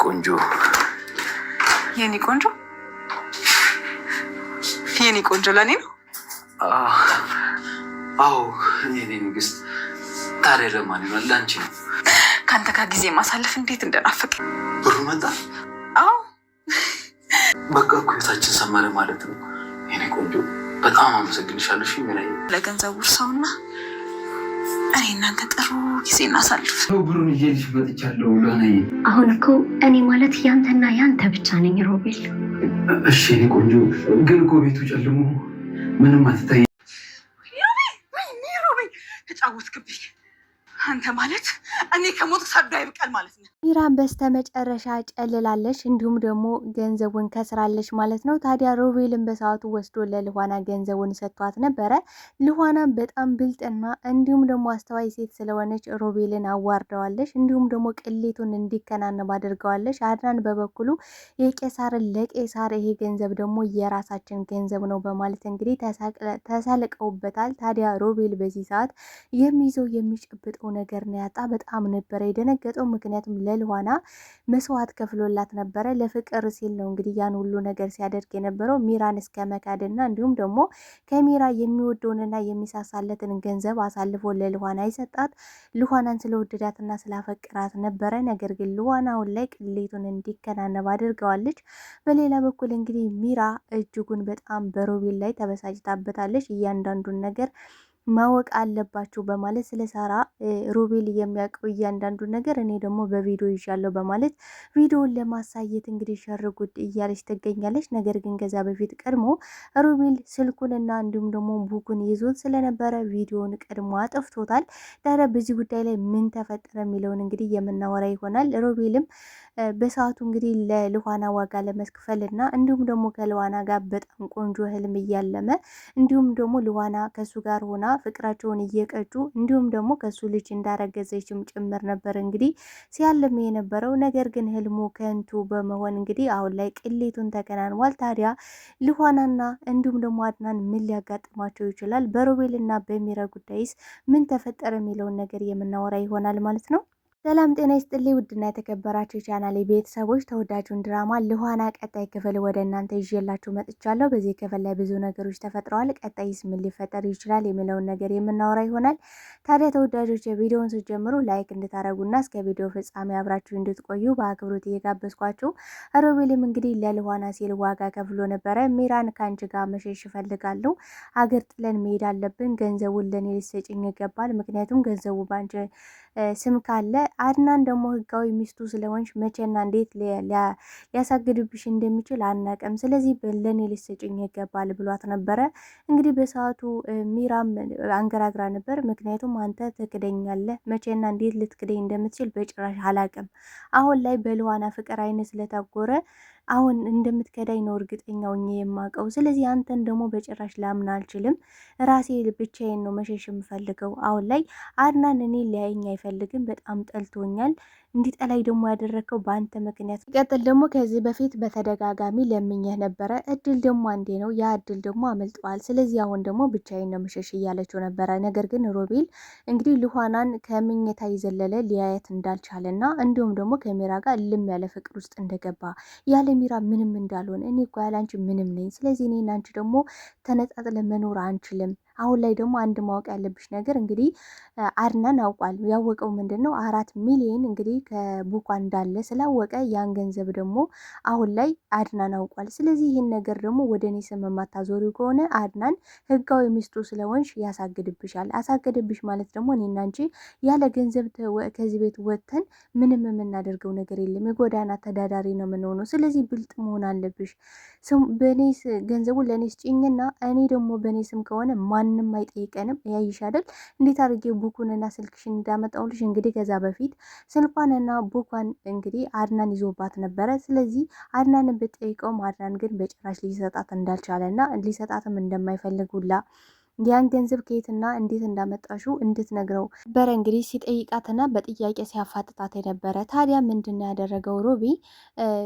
ቆንጆ የኔ ቆንጆ የኔ ቆንጆ ለኔ ነው። አዎ የኔ ንግስት። ታዲያ ለማን ነው? ለአንቺ ነው። ከአንተ ጋር ጊዜ ማሳለፍ እንዴት እንደናፈቅ። ብሩ መጣ? አዎ በቃ እኮ ህይወታችን ሰመረ ማለት ነው። የኔ ቆንጆ በጣም አመሰግንሻለሁ። እሺ ምን ለገንዘቡ እርሳውና እኔ እናንተ ጥሩ ጊዜ እናሳልፍ። ብሩን ይዤልሽ መጥቻለሁ። ለኔ አሁን እኮ እኔ ማለት ያንተና ያንተ ብቻ ነኝ ሮቤል። እሺ የኔ ቆንጆ ግን እኮ ቤቱ ጨልሞ ምንም አትታይ። ሮቤል ተጫወትክብኝ። አንተ ማለት እኔ ከሞት ሳዶ አይብቀል ማለት ነው። ሚራን በስተመጨረሻ ጨልላለች፣ እንዲሁም ደግሞ ገንዘቡን ከስራለች ማለት ነው። ታዲያ ሮቤልን በሰዓቱ ወስዶ ለልኋና ገንዘቡን ሰጥቷት ነበረ። ልኋና በጣም ብልጥና እንዲሁም ደግሞ አስተዋይ ሴት ስለሆነች ሮቤልን አዋርደዋለች፣ እንዲሁም ደግሞ ቅሌቱን እንዲከናነብ አድርገዋለች። አድናን በበኩሉ የቄሳርን ለቄሳር ይሄ ገንዘብ ደግሞ የራሳችን ገንዘብ ነው በማለት እንግዲህ ተሳልቀውበታል። ታዲያ ሮቤል በዚህ ሰዓት የሚይዘው የሚጨብጠው ነገር ነው ያጣ። በጣም ነበረ የደነገጠው፣ ምክንያቱም ለልኋና መስዋዕት ከፍሎላት ነበረ። ለፍቅር ሲል ነው እንግዲህ ያን ሁሉ ነገር ሲያደርግ የነበረው ሚራን እስከ መካድና እንዲሁም ደግሞ ከሚራ የሚወደውንና የሚሳሳለትን ገንዘብ አሳልፎ ለልኋና ይሰጣት። ልኋናን ስለወደዳትና ስላፈቅራት ነበረ። ነገር ግን ልኋና አሁን ላይ ቅሌቱን እንዲከናነብ አድርገዋለች። በሌላ በኩል እንግዲህ ሚራ እጅጉን በጣም በሮቤል ላይ ተበሳጭታበታለች። እያንዳንዱን ነገር ማወቅ አለባችሁ በማለት ስለ ሳራ ሮቤል የሚያውቀው እያንዳንዱ ነገር እኔ ደግሞ በቪዲዮ ይዣለሁ በማለት ቪዲዮውን ለማሳየት እንግዲህ ሸርጉድ እያለች ትገኛለች። ነገር ግን ከዛ በፊት ቀድሞ ሮቤል ስልኩንና እንዲሁም ደግሞ ቡኩን ይዞት ስለነበረ ቪዲዮውን ቀድሞ አጥፍቶታል። ታዲያ በዚህ ጉዳይ ላይ ምን ተፈጠረ የሚለውን እንግዲህ የምናወራ ይሆናል። ሮቤልም በሰዓቱ እንግዲህ ለልኋና ዋጋ ለመስክፈልና እንዲሁም ደግሞ ከልኋና ጋር በጣም ቆንጆ ህልም እያለመ እንዲሁም ደግሞ ልኋና ከሱ ጋር ሆና ፍቅራቸውን እየቀጩ እንዲሁም ደግሞ ከሱ ልጅ እንዳረገዘችም ጭምር ነበር እንግዲህ ሲያልም የነበረው። ነገር ግን ህልሙ ከንቱ በመሆን እንግዲህ አሁን ላይ ቅሌቱን ተከናንቧል። ታዲያ ልኋናና እንዲሁም ደግሞ አድናን ምን ሊያጋጥማቸው ይችላል? በሮቤልና በሚራ ጉዳይስ ምን ተፈጠረ የሚለውን ነገር የምናወራ ይሆናል ማለት ነው። ሰላም ጤና ይስጥልኝ ውድና የተከበራችሁ ቻናሌ ቤተሰቦች፣ ተወዳጁን ድራማ ልኋና ቀጣይ ክፍል ወደ እናንተ ይዤላችሁ መጥቻለሁ። በዚህ ክፍል ላይ ብዙ ነገሮች ተፈጥረዋል። ቀጣይስ ምን ሊፈጠር ይችላል የሚለውን ነገር የምናወራ ይሆናል። ታዲያ ተወዳጆች የቪዲዮውን ስትጀምሩ ላይክ እንድታረጉና እስከ ቪዲዮ ፍጻሜ አብራችሁ እንድትቆዩ በአክብሮት እየጋበዝኳችሁ፣ ሮቤልም እንግዲህ ለልኋና ሲል ዋጋ ከፍሎ ነበረ። ሚራን ከአንቺ ጋር መሸሽ እፈልጋለሁ፣ አገር ጥለን መሄድ አለብን፣ ገንዘቡን ለኔ ልትሰጪኝ ይገባል፣ ምክንያቱም ገንዘቡ ባንቺ ስም ካለ አድናን ደግሞ ህጋዊ ሚስቱ ስለሆንሽ መቼና እንዴት ሊያሳግድብሽ እንደሚችል አናቅም፣ ስለዚህ ለኔ ልትሰጪኝ ይገባል ብሏት ነበረ። እንግዲህ በሰዓቱ ሚራም አንገራግራ ነበር። ምክንያቱም አንተ ትክደኛለህ፣ መቼና እንዴት ልትክደኝ እንደምትችል በጭራሽ አላቅም። አሁን ላይ በልኋና ፍቅር አይነት ስለታጎረ አሁን እንደምትከዳኝ ነው እርግጠኛው የማውቀው። ስለዚህ አንተን ደግሞ በጭራሽ ላምን አልችልም። ራሴ ብቻዬን ነው መሸሽ የምፈልገው። አሁን ላይ አድናን እኔ ሊያየኝ አይፈልግም፣ በጣም ጠልቶኛል። እንዲጠላይ ደግሞ ያደረግከው በአንተ ምክንያት። ሲቀጥል ደግሞ ከዚህ በፊት በተደጋጋሚ ለምኜህ ነበረ፣ እድል ደግሞ አንዴ ነው፣ ያ እድል ደግሞ አመልጠዋል። ስለዚህ አሁን ደግሞ ብቻዬን ነው መሸሽ እያለችው ነበረ። ነገር ግን ሮቤል እንግዲህ ልኋናን ከምኝታ ይዘለለ ሊያየት እንዳልቻለና እንዲሁም ደግሞ ከሚራ ጋር ልም ያለ ፍቅር ውስጥ እንደገባ ያለ ሚራ ምንም እንዳልሆነ እኔ እኮ ያለ አንቺ ምንም ነኝ። ስለዚህ እኔና አንቺ ደግሞ ተነጣጥለን መኖር አንችልም። አሁን ላይ ደግሞ አንድ ማወቅ ያለብሽ ነገር እንግዲህ አድናን አውቋል። ያወቀው ምንድን ነው 4 ሚሊዮን እንግዲህ ከቡኳ እንዳለ ስላወቀ ያን ገንዘብ ደግሞ አሁን ላይ አድናን አውቋል። ስለዚህ ይህን ነገር ደግሞ ወደ እኔ ስም የማታዞሪው ከሆነ አድናን ህጋዊ ሚስቱ ስለሆንሽ ያሳግድብሻል። አሳግድብሽ ማለት ደግሞ እኔና አንቺ ያለ ገንዘብ ከዚህ ቤት ወጥተን ምንም የምናደርገው ነገር የለም፣ የጎዳና ተዳዳሪ ነው የምንሆነው። ስለዚህ ብልጥ መሆን አለብሽ። በእኔ ገንዘቡን ለእኔ ስጭኝና እኔ ደግሞ በእኔ ስም ከሆነ ማንም አይጠይቀንም። ያይሽ አይደል እንዴት አድርጌ ቡኩንና ስልክሽን እንዳመጣውልሽ። እንግዲህ ከዛ በፊት ስልኳንና ቡኳን እንግዲህ አድናን ይዞባት ነበረ። ስለዚህ አድናንን ብትጠይቀውም አድናን ግን በጭራሽ ሊሰጣት እንዳልቻለና ሊሰጣትም እንደማይፈልግ ሁላ ያን ገንዘብ ከየትና እንዴት እንዳመጣሽው እንድትነግረው በረ እንግዲህ ሲጠይቃትና በጥያቄ ሲያፋጥጣት የነበረ። ታዲያ ምንድን ነው ያደረገው ሮቢ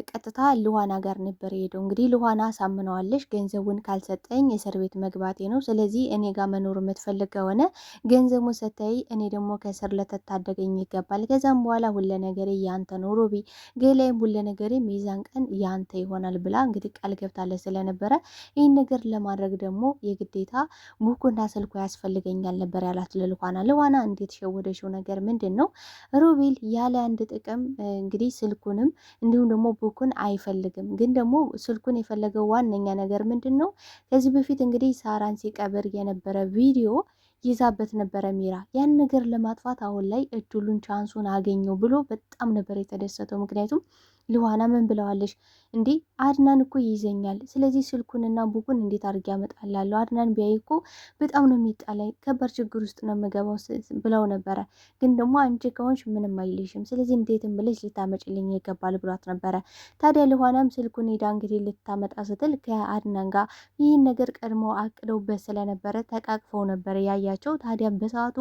ቀጥታ ልዋና ጋር ነበር የሄደው። እንግዲህ ልዋና አሳምነዋለች፣ ገንዘቡን ካልሰጠኝ እስር ቤት መግባቴ ነው። ስለዚህ እኔ ጋር መኖር የምትፈልግ ከሆነ ገንዘቡን ሰተይ እኔ ደግሞ ከእስር ልትታደገኝ ይገባል። ከዛም በኋላ ሁለ ነገሬ ያንተ ነው ሮቢ፣ ገላይም ሁለ ነገሬ ሚዛን ቀን ያንተ ይሆናል ብላ እንግዲህ ቃል ገብታለች ስለነበረ ይህን ነገር ለማድረግ ደግሞ የግዴታ ቡኩና ስልኩ ያስፈልገኛል ነበር ያላት ለልዋና። ልዋና እንዴት ሸወደሽው ነገር ምንድን ነው? ሮቤል ያለ አንድ ጥቅም እንግዲህ ስልኩንም እንዲሁም ደግሞ ቡኩን አይፈልግም። ግን ደግሞ ስልኩን የፈለገው ዋነኛ ነገር ምንድን ነው? ከዚህ በፊት እንግዲህ ሳራን ሲቀብር የነበረ ቪዲዮ ይዛበት ነበረ ሚራ። ያን ነገር ለማጥፋት አሁን ላይ እድሉን ቻንሱን አገኘው ብሎ በጣም ነበር የተደሰተው። ምክንያቱም ልዋና ምን ብለዋለች እንዴ? አድናን እኮ ይይዘኛል። ስለዚህ ስልኩንና ቡኩን እንዴት አድርጌ ያመጣላለሁ? አድናን ቢያይ እኮ በጣም ነው የሚጣላይ፣ ከባድ ችግር ውስጥ ነው የምገባው ብለው ነበረ። ግን ደግሞ አንቺ ከሆንሽ ምንም አይልሽም፣ ስለዚህ እንዴትም ብለሽ ልታመጭልኝ ይገባል ብሏት ነበረ። ታዲያ ልዋናም ስልኩን ሄዳ እንግዲህ ልታመጣ ስትል ከአድናን ጋር ይህን ነገር ቀድሞ አቅደውበት ስለነበረ ተቃቅፈው ነበረ ያያቸው። ታዲያ በሰዓቱ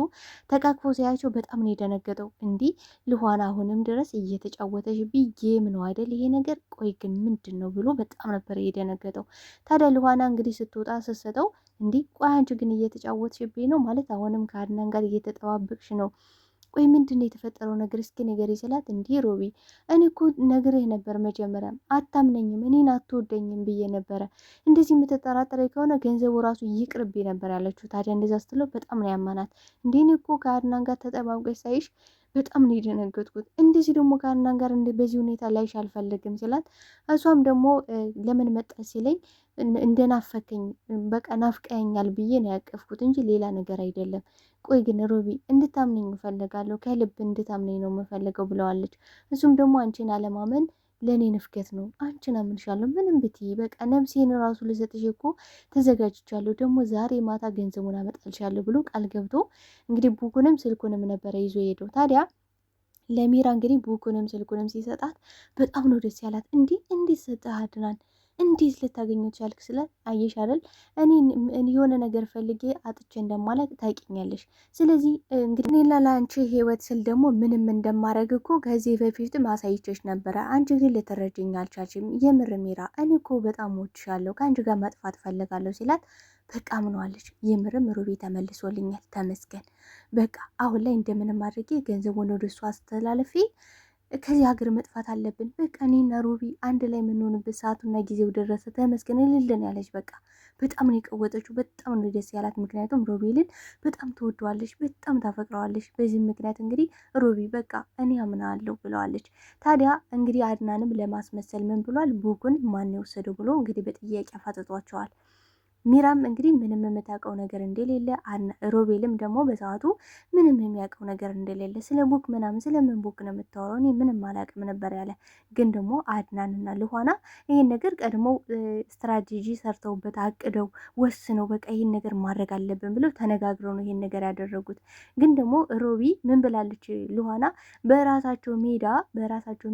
ተቃቅፈው ሲያቸው በጣም ነው የደነገጠው። እንዲህ ልዋና አሁንም ድረስ እየተጫወተሽ ጌም ነው አይደል ይሄ ነገር? ቆይ ግን ምንድን ነው ብሎ በጣም ነበር የደነገጠው። ታዲያ ልዋና እንግዲህ ስትወጣ ስትሰጠው እንዲህ ቆይ አንቺ ግን እየተጫወትሽብኝ ነው ማለት አሁንም ከአድናን ጋር እየተጠባበቅሽ ነው? ቆይ ምንድን ነው የተፈጠረው ነገር እስኪ ነገር ይስላት። እንዲህ ሮቢ እኔ እኮ ነግሬህ ነበር መጀመሪያም አታምነኝም፣ እኔን አትወደኝም ብዬ ነበረ። እንደዚህ የምትጠራጠረኝ ከሆነ ገንዘቡ ራሱ ይቅርብ ነበር ያለችው። ታዲያ እንደዛ ስትለው በጣም ነው ያማናት። እንዲህ እኔ እኮ ከአድናን ጋር ተጠባብቀሽ ሳይሽ በጣም ነው የደነገጥኩት። እንደዚህ ደግሞ ከአድናን ጋር በዚህ ሁኔታ ላይሽ አልፈልግም ስላት፣ እሷም ደግሞ ለምን መጣ ሲለኝ እንደናፈከኝ በቃ ናፍቀኛል ብዬ ነው ያቀፍኩት እንጂ ሌላ ነገር አይደለም። ቆይ ግን ሮቢ እንድታምነኝ እፈልጋለሁ፣ ከልብ እንድታምነኝ ነው የምፈልገው ብለዋለች። እሱም ደግሞ አንቺን አለማመን ለእኔ ንፍገት ነው፣ አንቺን አምንሻለሁ ምንም ብትይ በቃ ነፍሴን ራሱ ልሰጥሽ እኮ ተዘጋጅቻለሁ፣ ደግሞ ዛሬ ማታ ገንዘቡን አመጣልሻለሁ ብሎ ቃል ገብቶ እንግዲህ ቡኩንም ስልኩንም ነበረ ይዞ ሄደው። ታዲያ ለሚራ እንግዲህ ቡኩንም ስልኩንም ሲሰጣት በጣም ነው ደስ ያላት። እንዲህ ሰጠህ አድናን እንዴት ልታገኘው ቻልክ? ስላት አየሽ አይደል እኔ የሆነ ነገር ፈልጌ አጥቼ እንደማላቅ ታውቂኛለሽ። ስለዚህ እንግዲህ እኔ ለአንቺ ህይወት ስል ደግሞ ምንም እንደማረግ እኮ ከዚህ በፊት ማሳይቼሽ ነበረ። አንቺ ግን ልትረጅኝ አልቻልሽም። የምር ሚራ እኔ እኮ በጣም ወድሻለሁ፣ ከአንቺ ጋር መጥፋት ፈልጋለሁ ሲላት በቃ ምነዋለች። የምርም ሩቤ ተመልሶልኛል ተመስገን። በቃ አሁን ላይ እንደምንም አድርጌ ገንዘቡን ወደ እሱ አስተላለፊ ከዚህ ሀገር መጥፋት አለብን። በቃ እኔና ሩቢ አንድ ላይ የምንሆንበት ሰዓቱና ጊዜው ደረሰ ተመስገን ልልን ያለች። በቃ በጣም ነው የቀወጠችው። በጣም ነው ደስ ያላት። ምክንያቱም ሮቤልን በጣም ትወደዋለች፣ በጣም ታፈቅረዋለች። በዚህ ምክንያት እንግዲህ ሮቢ በቃ እኔ አምናለሁ ብለዋለች። ታዲያ እንግዲህ አድናንም ለማስመሰል ምን ብሏል? ቡኩን ማን የወሰደው ብሎ እንግዲህ በጥያቄ አፋጥጧቸዋል። ሚራም እንግዲህ ምንም የምታውቀው ነገር እንደሌለ ሮቤልም ደግሞ በሰዓቱ ምንም የሚያውቀው ነገር እንደሌለ ስለ ቡክ ምናምን ስለምን ቡክ ነው የምታወራው እኔ ምንም አላውቅም ነበር ያለ። ግን ደግሞ አድናንና ልዋና ይህን ነገር ቀድመው ስትራቴጂ ሰርተውበት አቅደው ወስነው በቃ ይህን ነገር ማድረግ አለብን ብለው ተነጋግረው ነው ይህን ነገር ያደረጉት። ግን ደግሞ ሮቢ ምን ብላለች? ልዋና በራሳቸው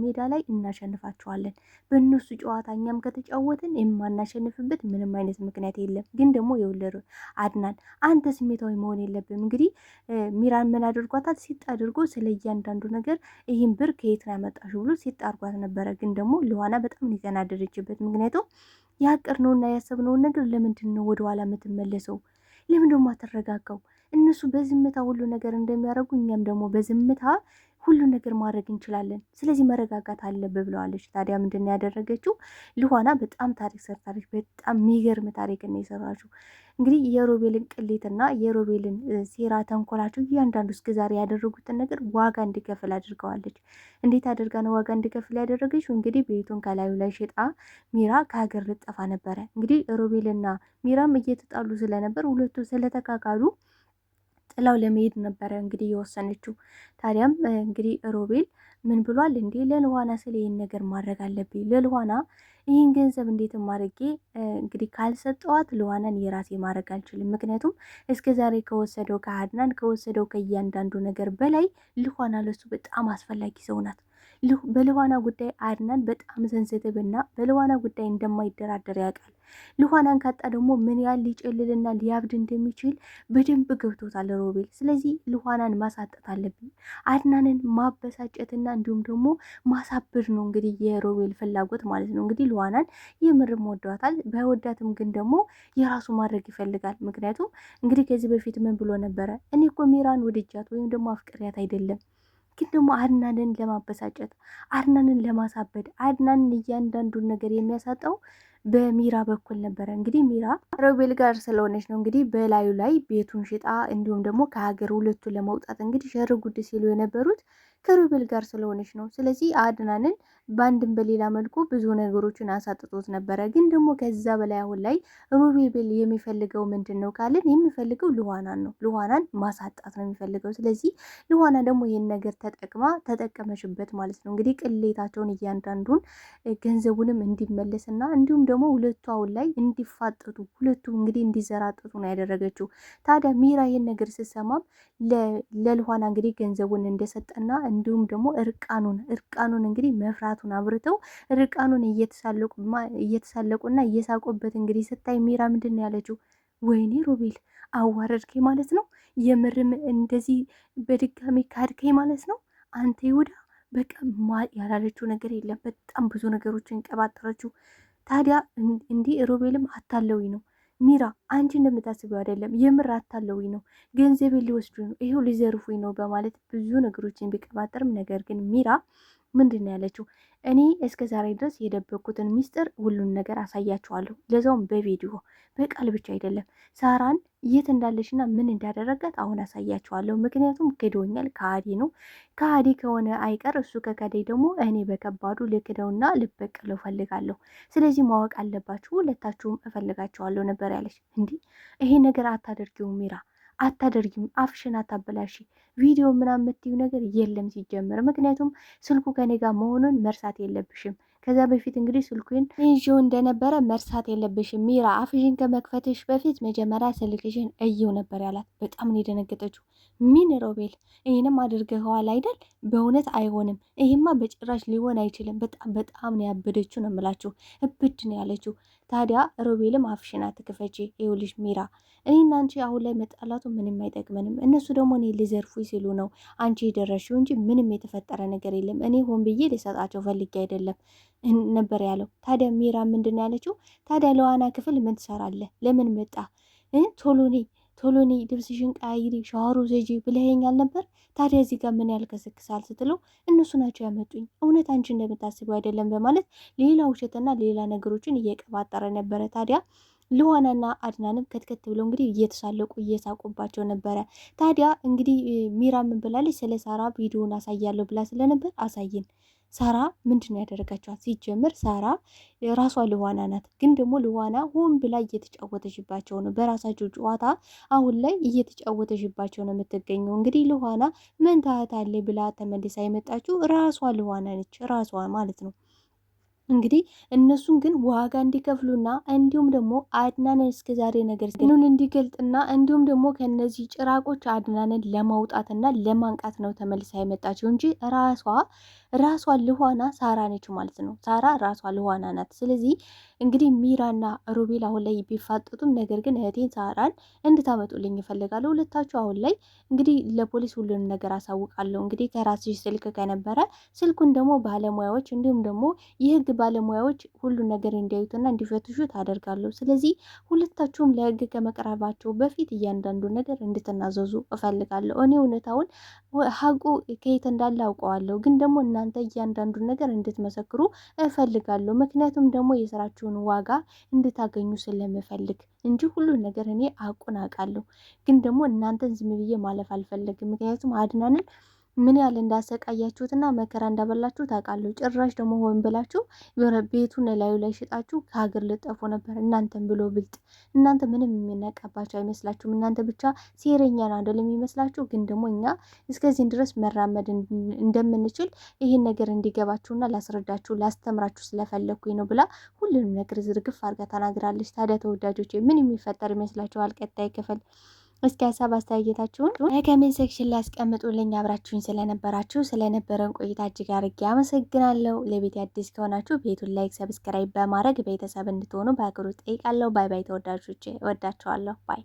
ሜዳ ላይ እናሸንፋቸዋለን። በእነሱ ጨዋታ እኛም ከተጫወትን የማናሸንፍበት ምንም አይነት ምክንያት የለም። ግን ደግሞ የወለዱ አድናን አንተ ስሜታዊ መሆን የለብም። እንግዲህ ሚራን ምን አድርጓታል? ሲጥ አድርጎ ስለ እያንዳንዱ ነገር ይህን ብር ከየት ነው ያመጣሽው ብሎ ሲጥ አድርጓት ነበረ። ግን ደግሞ ልዋና በጣም ነው የተናደደችበት። ምክንያቱም ያቀድነውና ያሰብነውን ነገር ለምንድን ነው ወደኋላ የምትመለሰው? ለምን ደግሞ አትረጋጋው? እነሱ በዝምታ ሁሉ ነገር እንደሚያደርጉ እኛም ደግሞ በዝምታ ሁሉ ነገር ማድረግ እንችላለን። ስለዚህ መረጋጋት አለብህ ብለዋለች። ታዲያ ምንድን ነው ያደረገችው? ልዋና በጣም ታሪክ ሰርታለች። በጣም የሚገርም ታሪክ ነው የሰራችው። እንግዲህ የሮቤልን ቅሌትና የሮቤልን ሴራ ተንኮላቸው እያንዳንዱ እስከዛሬ ያደረጉትን ነገር ዋጋ እንዲከፍል አድርገዋለች። እንዴት አድርጋ ነው ዋጋ እንዲከፍል ያደረገችው? እንግዲህ ቤቱን ከላዩ ላይ ሽጣ ሚራ ከሀገር ልጠፋ ነበረ። እንግዲህ ሮቤልና ሚራም እየተጣሉ ስለነበር ሁለቱ ስለተካካሉ ጥላው ለመሄድ ነበረ እንግዲህ የወሰነችው። ታዲያም እንግዲህ ሮቤል ምን ብሏል? እንዴ ለልዋና ስለ ይህን ነገር ማድረግ አለብኝ፣ ለልዋና ይህን ገንዘብ እንዴትም አድርጌ እንግዲህ ካልሰጠዋት ልዋናን የራሴ ማድረግ አልችልም። ምክንያቱም እስከ ዛሬ ከወሰደው ከአድናን ከወሰደው ከእያንዳንዱ ነገር በላይ ልዋና ለሱ በጣም አስፈላጊ ሰው ናት። በልዋና ጉዳይ አድናን በጣም ሰንስቲቭ እና በልዋና ጉዳይ እንደማይደራደር ያውቃል። ልዋናን ካጣ ደግሞ ምን ያህል ሊጨልልና ሊያብድ እንደሚችል በደንብ ገብቶታል ሮቤል። ስለዚህ ልዋናን ማሳጠት አለብኝ፣ አድናንን ማበሳጨትና እንዲሁም ደግሞ ማሳብር ነው እንግዲህ የሮቤል ፍላጎት ማለት ነው። እንግዲህ ልዋናን የምርም ወዷታል። ባይወዳትም ግን ደግሞ የራሱ ማድረግ ይፈልጋል። ምክንያቱም እንግዲህ ከዚህ በፊት ምን ብሎ ነበረ? እኔ እኮ ሚራን ወድጃት ወይም ደግሞ አፍቅሪያት አይደለም፣ ግን ደግሞ አድናንን ለማበሳጨት፣ አድናንን ለማሳበድ፣ አድናንን እያንዳንዱን ነገር የሚያሳጣው በሚራ በኩል ነበረ። እንግዲህ ሚራ ሮቤል ጋር ስለሆነች ነው እንግዲህ በላዩ ላይ ቤቱን ሽጣ እንዲሁም ደግሞ ከሀገር ሁለቱን ለመውጣት እንግዲህ ሸር ጉድ ሲሉ የነበሩት ከሮቤል ጋር ስለሆነች ነው። ስለዚህ አድናንን በአንድም በሌላ መልኩ ብዙ ነገሮችን አሳጥቶት ነበረ። ግን ደግሞ ከዛ በላይ አሁን ላይ ሮቤል የሚፈልገው ምንድን ነው ካልን የሚፈልገው ልዋናን ነው። ልዋናን ማሳጣት ነው የሚፈልገው። ስለዚህ ልዋና ደግሞ ይህን ነገር ተጠቀመችበት ማለት ነው። እንግዲህ ቅሌታቸውን እያንዳንዱን ገንዘቡንም እንዲመለስና እንዲሁም ደግሞ ሁለቱ አሁን ላይ እንዲፋጠጡ ሁለቱ እንግዲህ እንዲዘራጠጡ ነው ያደረገችው። ታዲያ ሚራ ይህን ነገር ስትሰማም ለልዋና እንግዲህ ገንዘቡን እንደሰጠና እንዲሁም ደግሞ እርቃኑን እንግዲህ መፍራቱን አብርተው እርቃኑን እየተሳለቁና እየሳቁበት እንግዲህ ስታይ ሚራ ምንድን ነው ያለችው? ወይኔ ሮቤል አዋረድከኝ ማለት ነው። የምርም እንደዚህ በድጋሚ ካድከኝ ማለት ነው አንተ ይሁዳ። በቃ ያላለችው ነገር የለም። በጣም ብዙ ነገሮችን ቀባጠረችው። ታዲያ እንዲህ ሮቤልም አታለዊ ነው ሚራ፣ አንቺ እንደምታስቢው አይደለም፣ የምር አታለዊ ነው፣ ገንዘቤን ሊወስዱ ነው፣ ይሄው ሊዘርፉኝ ነው በማለት ብዙ ነገሮችን ቢቀባጠርም ነገር ግን ሚራ ምንድን ነው ያለችው? እኔ እስከ ዛሬ ድረስ የደበኩትን ሚስጥር ሁሉን ነገር አሳያችኋለሁ፣ ለዛውም በቪዲዮ በቃል ብቻ አይደለም። ሳራን የት እንዳለችና ምን እንዳደረጋት አሁን አሳያችኋለሁ። ምክንያቱም ክዶኛል፣ ከሃዲ ነው። ከሃዲ ከሆነ አይቀር እሱ ከካደኝ ደግሞ እኔ በከባዱ ልክደውና ልበቀለው ፈልጋለሁ። ስለዚህ ማወቅ አለባችሁ፣ ሁለታችሁም እፈልጋችኋለሁ ነበር ያለች። እንዲህ ይሄ ነገር አታደርጊውም ሚራ፣ አታደርጊም፣ አፍሽን አታበላሽ። ቪዲዮ ምናምን የምትዩ ነገር የለም ሲጀምር። ምክንያቱም ስልኩ ከኔ ጋር መሆኑን መርሳት የለብሽም። ከዛ በፊት እንግዲህ ስልኩን ይዤው እንደነበረ መርሳት የለብሽም ሚራ። አፍሽን ከመክፈትሽ በፊት መጀመሪያ ስልክሽን እየው ነበር ያላት። በጣም ነው የደነገጠችው። ምን ሮቤል፣ ይህንም አድርገኸዋል አይደል? በእውነት አይሆንም፣ ይህማ በጭራሽ ሊሆን አይችልም። በጣም ነው ያበደችው ነው የምላችሁ። እብድ ነው ያለችው። ታዲያ ሮቤልም አፍሽን አትክፈቺ፣ ይኸውልሽ ሚራ፣ እኔ እና አንቺ አሁን ላይ መጣላቱ ምንም አይጠቅመንም። እነሱ ደግሞ እኔ ሊዘርፉ ሲሉ ነው አንቺ የደረሽው እንጂ ምንም የተፈጠረ ነገር የለም። እኔ ሆን ብዬ ልሰጣቸው ፈልጌ አይደለም ነበር ያለው። ታዲያ ሚራ ምንድን ነው ያለችው? ታዲያ ለዋና ክፍል ምን ትሰራለህ? ለምን መጣ? ቶሎ ነይ ልብስሽን ቀያይሪ፣ ሻወሩ ዘጂ ብለኸኛል ነበር። ታዲያ እዚህ ጋር ምን ያልከሰክሳል ስትለው እነሱ ናቸው ያመጡኝ፣ እውነት አንቺ እንደምታስበው አይደለም በማለት ሌላ ውሸትና ሌላ ነገሮችን እየቀባጠረ ነበረ። ታዲያ ልዋናና አድናንም ከትከት ብለው እንግዲህ እየተሳለቁ እየሳቁባቸው ነበረ። ታዲያ እንግዲህ ሚራ ምን ብላለች? ስለ ሳራ ቪዲዮን አሳያለሁ ብላ ስለነበር አሳይን። ሳራ ምንድን ነው ያደረጋቸዋት? ሲጀምር ሳራ ራሷ ልዋና ናት፣ ግን ደግሞ ልዋና ሆን ብላ እየተጫወተሽባቸው ነው። በራሳቸው ጨዋታ አሁን ላይ እየተጫወተሽባቸው ነው የምትገኘው። እንግዲህ ልዋና ምን ታህታለ ብላ ተመልሳ የመጣችው ራሷ ልዋና ነች፣ ራሷ ማለት ነው። እንግዲህ እነሱን ግን ዋጋ እንዲከፍሉና እንዲሁም ደግሞ አድናንን እስከ ዛሬ ነገር ኑን እንዲገልጥና እንዲሁም ደግሞ ከነዚህ ጭራቆች አድናንን ለማውጣትና ለማንቃት ነው ተመልሳ የመጣችው እንጂ ራሷ ልዋና ሳራ ነች ማለት ነው። ሳራ ራሷ ልዋና ናት። ስለዚህ እንግዲህ ሚራና ሮቤል አሁን ላይ ቢፋጠጡም ነገር ግን እህቴን ሳራን እንድታመጡልኝ ይፈልጋሉ። ሁለታችሁ አሁን ላይ እንግዲህ ለፖሊስ ሁሉንም ነገር አሳውቃለሁ። እንግዲህ ከራስሽ ስልክ ከነበረ ስልኩን ደግሞ ባለሙያዎች እንዲሁም ደግሞ የህግ ባለሙያዎች ሁሉን ነገር እንዲያዩትና እንዲፈትሹ ታደርጋለሁ። ስለዚህ ሁለታችሁም ለህግ ከመቅረባቸው በፊት እያንዳንዱ ነገር እንድትናዘዙ እፈልጋለሁ። እኔ እውነታውን ሀቁ ከየት እንዳለ አውቀዋለሁ፣ ግን ደግሞ እናንተ እያንዳንዱን ነገር እንድትመሰክሩ እፈልጋለሁ። ምክንያቱም ደግሞ የስራችሁን ዋጋ እንድታገኙ ስለምፈልግ እንጂ ሁሉን ነገር እኔ አቁን አውቃለሁ፣ ግን ደግሞ እናንተን ዝም ብዬ ማለፍ አልፈለግም። ምክንያቱም አድናንን ምን ያህል እንዳሰቃያችሁትና መከራ እንዳበላችሁ ታውቃለሁ። ጭራሽ ደግሞ ሆን ብላችሁ ቤቱን ላዩ ላይ ሽጣችሁ ከሀገር ልጠፉ ነበር። እናንተን ብሎ ብልጥ፣ እናንተ ምንም የሚነቃባቸው አይመስላችሁም። እናንተ ብቻ ሴረኛን አይደል የሚመስላችሁ። ግን ደግሞ እኛ እስከዚህን ድረስ መራመድ እንደምንችል ይህን ነገር እንዲገባችሁና ላስረዳችሁ ላስተምራችሁ ስለፈለግኩኝ ነው ብላ ሁሉንም ነገር ዝርግፍ አድርጋ ተናግራለች። ታዲያ ተወዳጆች ምን የሚፈጠር ይመስላችኋል? ቀጣይ ክፍል እስኪ ሀሳብ አስተያየታችሁን ከሜን ሴክሽን ላይ ያስቀምጡልኝ። አብራችሁኝ ስለነበረን ቆይታ እጅግ አድርጌ አመሰግናለሁ። ለቤት አዲስ ከሆናችሁ ቤቱን ላይክ፣ ሰብስክራይብ በማድረግ ቤተሰብ እንድትሆኑ በአክብሮት ጠይቃለሁ። ባይ ባይ ተወዳጆቼ፣ እወዳችኋለሁ። ባይ